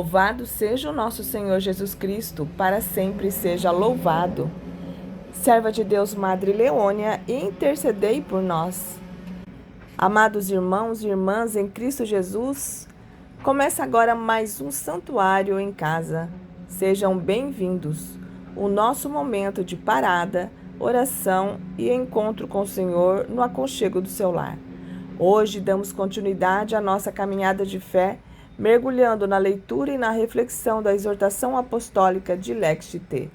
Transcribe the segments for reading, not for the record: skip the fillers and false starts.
Louvado seja o nosso Senhor Jesus Cristo, para sempre seja louvado. Serva de Deus, Madre Leônia, intercedei por nós. Amados irmãos e irmãs em Cristo Jesus, começa agora mais um santuário em casa. Sejam bem-vindos. O nosso momento de parada, oração e encontro com o Senhor no aconchego do seu lar. Hoje damos continuidade à nossa caminhada de fé, mergulhando na leitura e na reflexão da exortação apostólica de Lecce Te.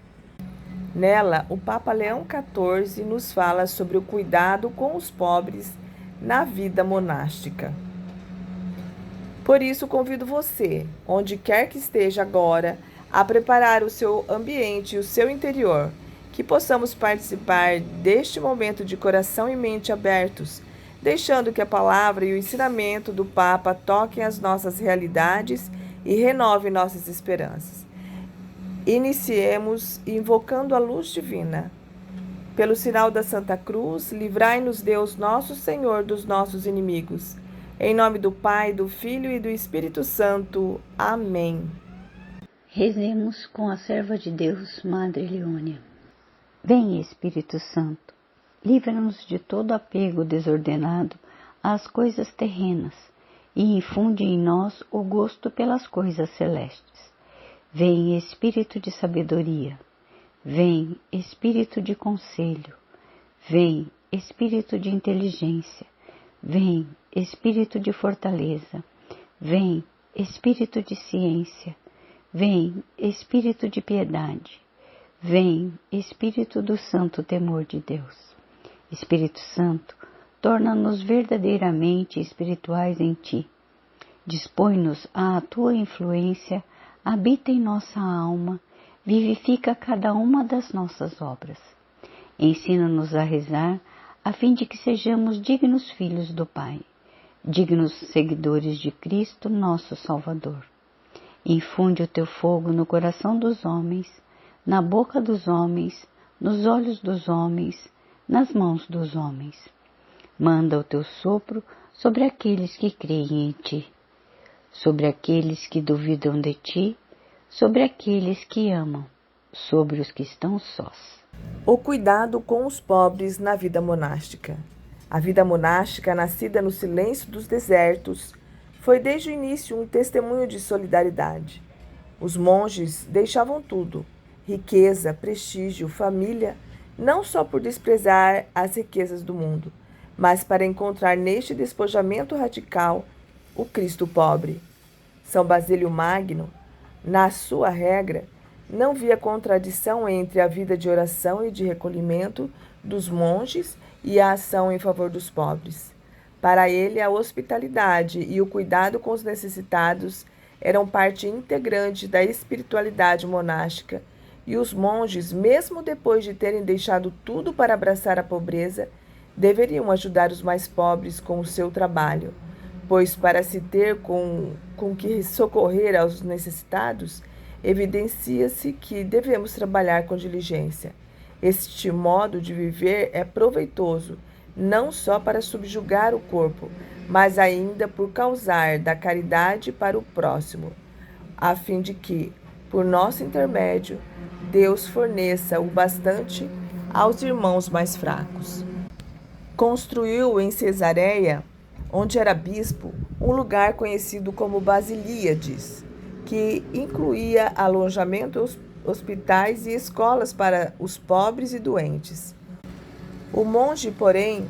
Nela, o Papa Leão XIV nos fala sobre o cuidado com os pobres na vida monástica. Por isso, convido você, onde quer que esteja agora, a preparar o seu ambiente e o seu interior, que possamos participar deste momento de coração e mente abertos, deixando que a palavra e o ensinamento do Papa toquem as nossas realidades e renovem nossas esperanças. Iniciemos invocando a luz divina. Pelo sinal da Santa Cruz, livrai-nos Deus nosso Senhor dos nossos inimigos. Em nome do Pai, do Filho e do Espírito Santo. Amém. Rezemos com a serva de Deus, Madre Leônia. Vem, Espírito Santo, livra-nos de todo apego desordenado às coisas terrenas e infunde em nós o gosto pelas coisas celestes. Vem, Espírito de sabedoria. Vem, Espírito de conselho. Vem, Espírito de inteligência. Vem, Espírito de fortaleza. Vem, Espírito de ciência. Vem, Espírito de piedade. Vem, Espírito do santo temor de Deus. Espírito Santo, torna-nos verdadeiramente espirituais em Ti. Dispõe-nos à Tua influência, habita em nossa alma, vivifica cada uma das nossas obras. Ensina-nos a rezar, a fim de que sejamos dignos filhos do Pai, dignos seguidores de Cristo, nosso Salvador. Infunde o Teu fogo no coração dos homens, na boca dos homens, nos olhos dos homens, nas mãos dos homens. Manda o Teu sopro sobre aqueles que creem em Ti, sobre aqueles que duvidam de Ti, sobre aqueles que amam, sobre os que estão sós. O cuidado com os pobres na vida monástica. A vida monástica, nascida no silêncio dos desertos, foi desde o início um testemunho de solidariedade. Os monges deixavam tudo, riqueza, prestígio, família, não só por desprezar as riquezas do mundo, mas para encontrar neste despojamento radical o Cristo pobre. São Basílio Magno, na sua regra, não via contradição entre a vida de oração e de recolhimento dos monges e a ação em favor dos pobres. Para ele, a hospitalidade e o cuidado com os necessitados eram parte integrante da espiritualidade monástica, e os monges, mesmo depois de terem deixado tudo para abraçar a pobreza, deveriam ajudar os mais pobres com o seu trabalho, pois para se ter com que socorrer aos necessitados, evidencia-se que devemos trabalhar com diligência. Este modo de viver é proveitoso, não só para subjugar o corpo, mas ainda por causar da caridade para o próximo, a fim de que, por nosso intermédio, Deus forneça o bastante aos irmãos mais fracos. Construiu em Cesareia, onde era bispo, um lugar conhecido como Basilíades, que incluía alojamento, hospitais e escolas para os pobres e doentes. O monge, porém,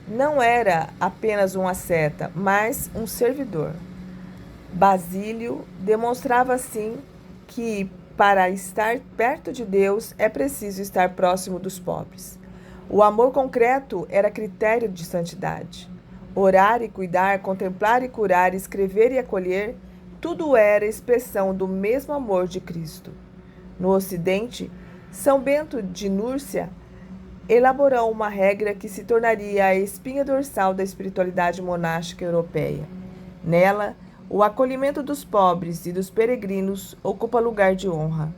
não era apenas um asceta, mas um servidor. Basílio demonstrava assim que, para estar perto de Deus, é preciso estar próximo dos pobres. O amor concreto era critério de santidade. Orar e cuidar, contemplar e curar, escrever e acolher, tudo era expressão do mesmo amor de Cristo. No Ocidente, São Bento de Núrcia elaborou uma regra que se tornaria a espinha dorsal da espiritualidade monástica europeia. Nela, o acolhimento dos pobres e dos peregrinos ocupa lugar de honra.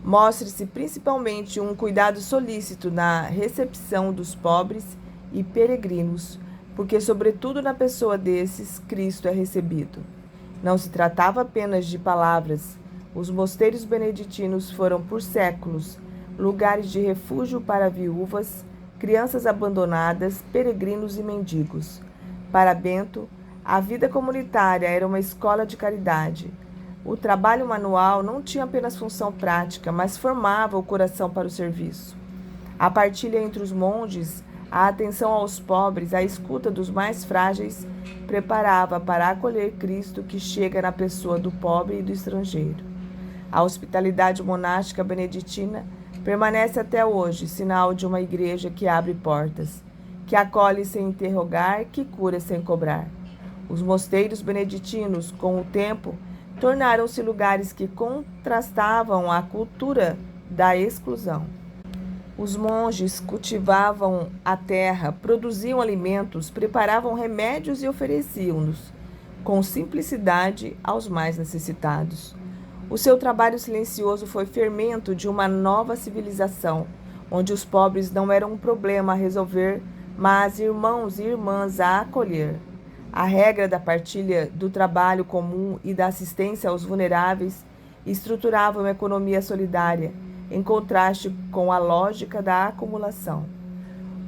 Mostre-se principalmente um cuidado solícito na recepção dos pobres e peregrinos, porque, sobretudo na pessoa desses, Cristo é recebido. Não se tratava apenas de palavras. Os mosteiros beneditinos foram, por séculos, lugares de refúgio para viúvas, crianças abandonadas, peregrinos e mendigos. Para Bento, a vida comunitária era uma escola de caridade. O trabalho manual não tinha apenas função prática, mas formava o coração para o serviço. A partilha entre os monges, a atenção aos pobres, a escuta dos mais frágeis, preparava para acolher Cristo que chega na pessoa do pobre e do estrangeiro. A hospitalidade monástica beneditina permanece até hoje, sinal de uma igreja que abre portas, que acolhe sem interrogar, que cura sem cobrar. Os mosteiros beneditinos, com o tempo, tornaram-se lugares que contrastavam a cultura da exclusão. Os monges cultivavam a terra, produziam alimentos, preparavam remédios e ofereciam-nos, com simplicidade, aos mais necessitados. O seu trabalho silencioso foi fermento de uma nova civilização, onde os pobres não eram um problema a resolver, mas irmãos e irmãs a acolher. A regra da partilha do trabalho comum e da assistência aos vulneráveis estruturava uma economia solidária, em contraste com a lógica da acumulação.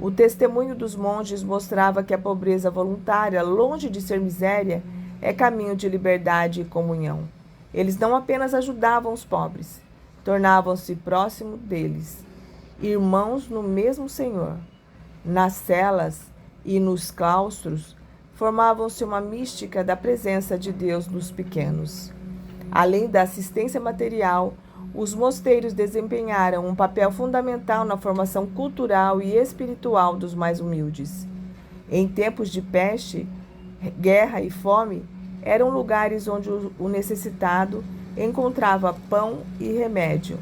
O testemunho dos monges mostrava que a pobreza voluntária, longe de ser miséria, é caminho de liberdade e comunhão. Eles não apenas ajudavam os pobres, tornavam-se próximos deles, irmãos no mesmo Senhor. Nas celas e nos claustros, formavam-se uma mística da presença de Deus nos pequenos. Além da assistência material, os mosteiros desempenharam um papel fundamental na formação cultural e espiritual dos mais humildes. Em tempos de peste, guerra e fome, eram lugares onde o necessitado encontrava pão e remédio,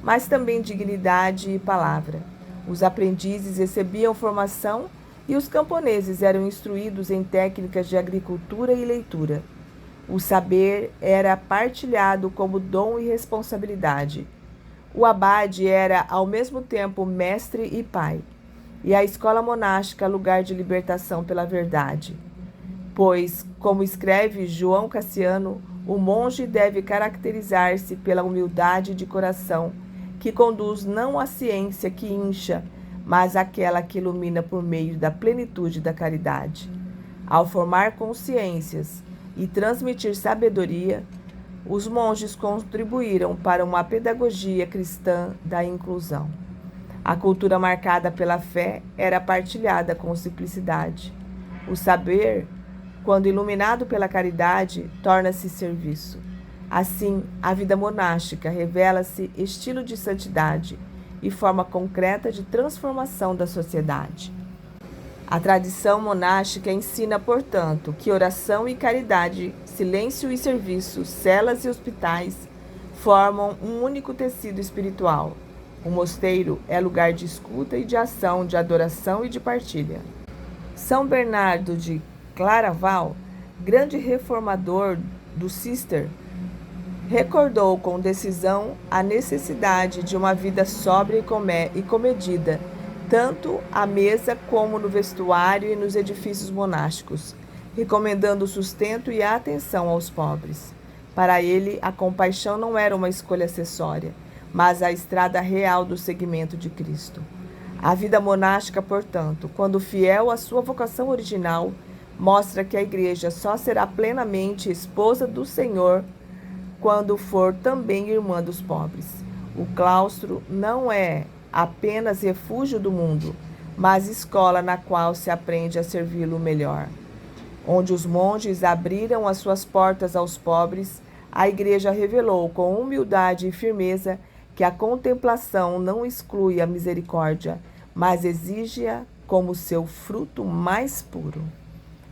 mas também dignidade e palavra. Os aprendizes recebiam formação e os camponeses eram instruídos em técnicas de agricultura e leitura. O saber era partilhado como dom e responsabilidade. O abade era, ao mesmo tempo, mestre e pai, e a escola monástica lugar de libertação pela verdade. Pois, como escreve João Cassiano, o monge deve caracterizar-se pela humildade de coração, que conduz não à ciência que incha, mas àquela que ilumina por meio da plenitude da caridade. Ao formar consciências e transmitir sabedoria, os monges contribuíram para uma pedagogia cristã da inclusão. A cultura marcada pela fé era partilhada com simplicidade. O saber, quando iluminado pela caridade, torna-se serviço. Assim, a vida monástica revela-se estilo de santidade e forma concreta de transformação da sociedade. A tradição monástica ensina, portanto, que oração e caridade, silêncio e serviço, celas e hospitais formam um único tecido espiritual. O mosteiro é lugar de escuta e de ação, de adoração e de partilha. São Bernardo de Claraval, grande reformador do Cister, recordou com decisão a necessidade de uma vida sóbria e comedida, tanto à mesa como no vestuário e nos edifícios monásticos, recomendando o sustento e a atenção aos pobres. Para ele, a compaixão não era uma escolha acessória, mas a estrada real do seguimento de Cristo. A vida monástica, portanto, quando fiel à sua vocação original, mostra que a Igreja só será plenamente esposa do Senhor quando for também irmã dos pobres. O claustro não é apenas refúgio do mundo, mas escola na qual se aprende a servi-lo melhor. Onde os monges abriram as suas portas aos pobres, a Igreja revelou com humildade e firmeza que a contemplação não exclui a misericórdia, mas exige-a como seu fruto mais puro.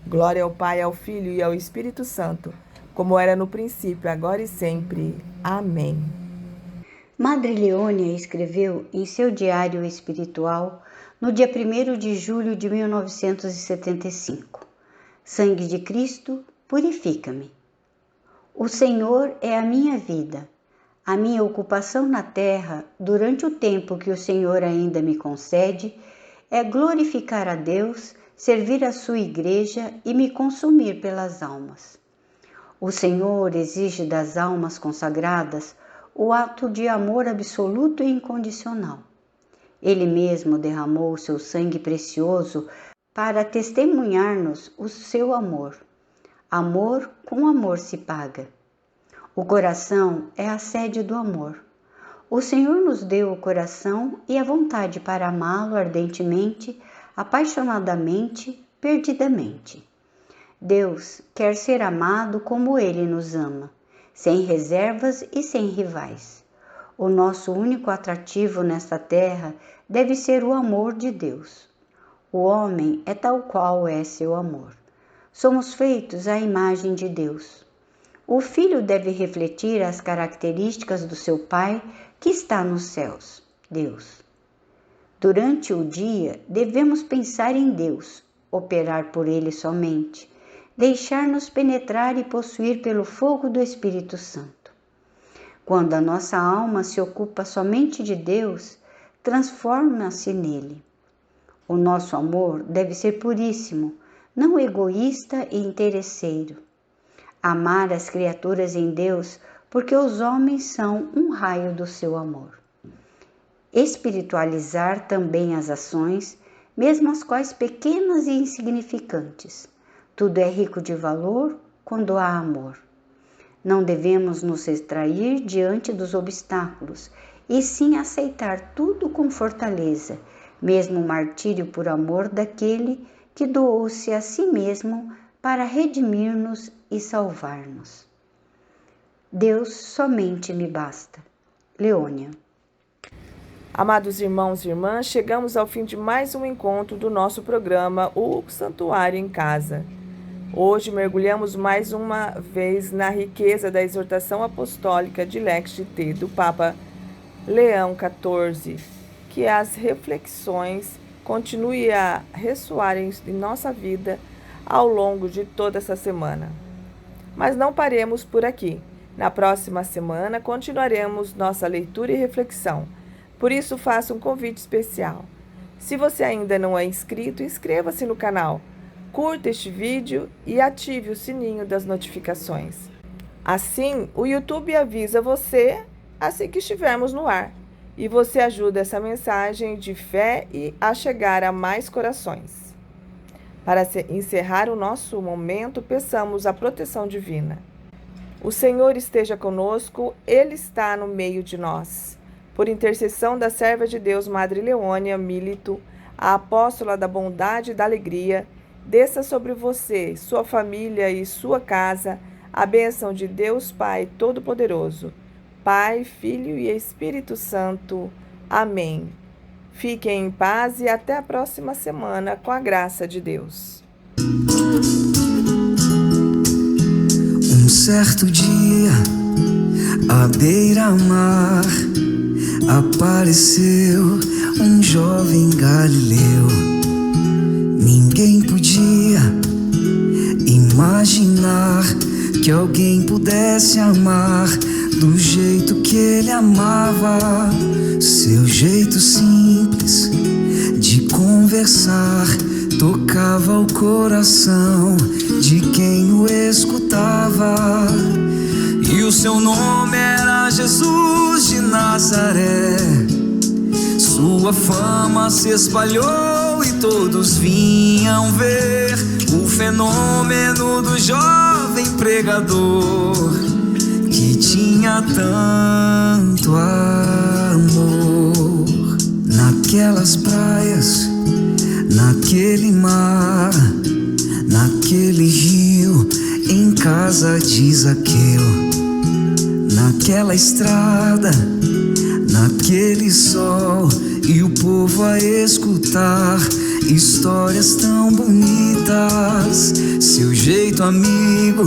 Glória ao Pai, ao Filho e ao Espírito Santo, como era no princípio, agora e sempre. Amém. Madre Leônia escreveu em seu diário espiritual no dia 1º de julho de 1975: Sangue de Cristo, purifica-me. O Senhor é a minha vida. A minha ocupação na terra, durante o tempo que o Senhor ainda me concede, é glorificar a Deus, servir a sua igreja e me consumir pelas almas. O Senhor exige das almas consagradas o ato de amor absoluto e incondicional. Ele mesmo derramou o seu sangue precioso para testemunhar-nos o seu amor. Amor com amor se paga. O coração é a sede do amor. O Senhor nos deu o coração e a vontade para amá-lo ardentemente, apaixonadamente, perdidamente. Deus quer ser amado como Ele nos ama, sem reservas e sem rivais. O nosso único atrativo nesta terra deve ser o amor de Deus. O homem é tal qual é seu amor. Somos feitos à imagem de Deus. O filho deve refletir as características do seu pai que está nos céus, Deus. Durante o dia, devemos pensar em Deus, operar por Ele somente, deixar-nos penetrar e possuir pelo fogo do Espírito Santo. Quando a nossa alma se ocupa somente de Deus, transforma-se nele. O nosso amor deve ser puríssimo, não egoísta e interesseiro. Amar as criaturas em Deus, porque os homens são um raio do seu amor. Espiritualizar também as ações, mesmo as quais pequenas e insignificantes. Tudo é rico de valor quando há amor. Não devemos nos retrair diante dos obstáculos, e sim aceitar tudo com fortaleza, mesmo o martírio por amor daquele que doou-se a si mesmo para redimir-nos e salvar-nos. Deus somente me basta. Leônia. Amados irmãos e irmãs, chegamos ao fim de mais um encontro do nosso programa O Santuário em Casa. Hoje mergulhamos mais uma vez na riqueza da exortação apostólica de Lecce T do Papa Leão XIV, que as reflexões continuem a ressoar em nossa vida ao longo de toda essa semana. Mas não paremos por aqui. Na próxima semana continuaremos nossa leitura e reflexão. Por isso faço um convite especial. Se você ainda não é inscrito, inscreva-se no canal. Curta este vídeo e ative o sininho das notificações. Assim, o YouTube avisa você assim que estivermos no ar. E você ajuda essa mensagem de fé a chegar a mais corações. Para encerrar o nosso momento, peçamos a proteção divina. O Senhor esteja conosco, Ele está no meio de nós. Por intercessão da serva de Deus, Madre Leônia Milito, a apóstola da bondade e da alegria, desça sobre você, sua família e sua casa a bênção de Deus Pai Todo-Poderoso, Pai, Filho e Espírito Santo. Amém. Fiquem em paz e até a próxima semana, com a graça de Deus. Um certo dia, à beira-mar, apareceu um jovem galileu. Ninguém podia imaginar que alguém pudesse amar do jeito que ele amava. Seu jeito simples de conversar tocava o coração de quem o escutava. E o seu nome era Jesus de Nazaré. Sua fama se espalhou e todos vinham ver o fenômeno do jovem pregador que tinha tanto amor. Naquelas praias, naquele mar, naquele rio, em casa de Zaqueu, naquela estrada, naquele sol, e o povo a escutar histórias tão bonitas. Seu jeito amigo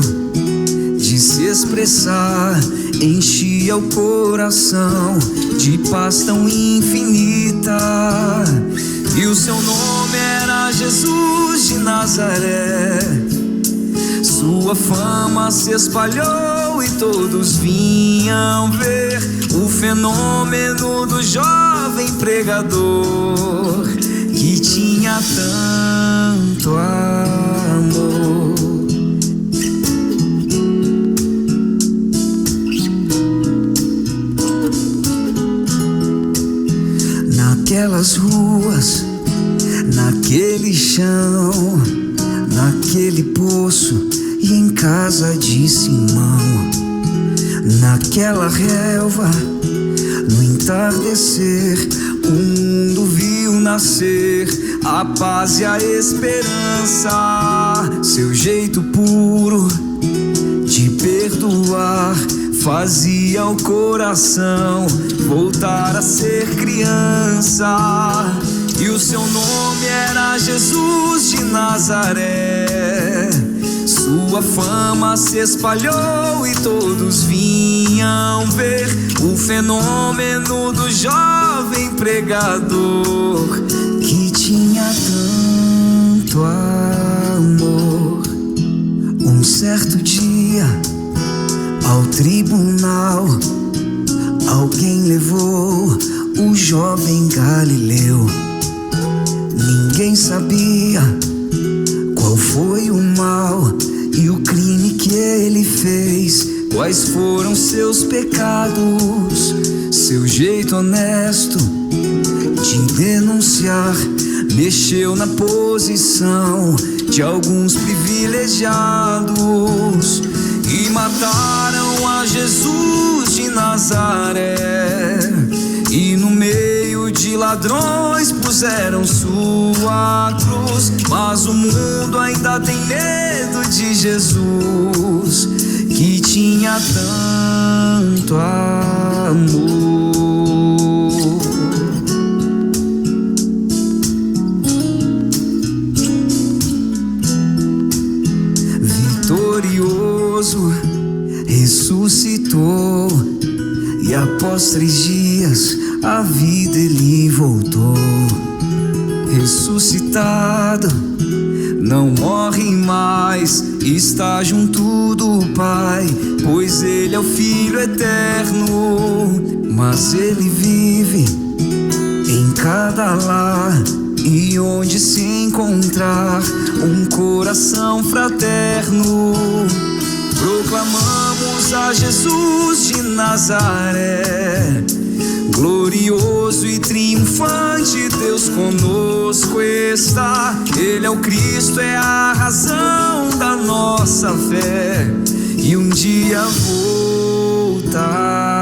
de se expressar enchia o coração de paz tão infinita. E o seu nome era Jesus de Nazaré. Sua fama se espalhou e todos vinham ver o fenômeno do jovem pregador que tinha tanto amor. naquele chão, naquele poço e em casa de Simão, naquela relva, no entardecer, o mundo viu nascer a paz e a esperança. Seu jeito puro de perdoar fazia o coração voltar a ser criança. E o seu nome era Jesus de Nazaré. Sua fama se espalhou e todos vinham ver o fenômeno do jovem pregador que tinha tanto amor. Um certo dia, ao tribunal, alguém levou o jovem Galileu. Ninguém sabia qual foi o mal e o crime que ele fez, quais foram seus pecados. Seu jeito honesto de denunciar mexeu na posição de alguns privilegiados e mataram a Jesus de Nazaré. E no meio de ladrões puseram sua cruz. Mas o mundo ainda tem medo de Jesus, que tinha tanto amor. Vitorioso, ressuscitou, e após 3 dias a vida ele voltou. Ressuscitado, não morre mais, está junto do Pai, pois ele é o Filho eterno. Mas ele vive em cada lar, e onde se encontrar um coração fraterno, proclamamos a Jesus de Nazaré. Glorioso e triunfante, Deus conosco está. Ele é o Cristo, é a razão da nossa fé, e um dia voltará.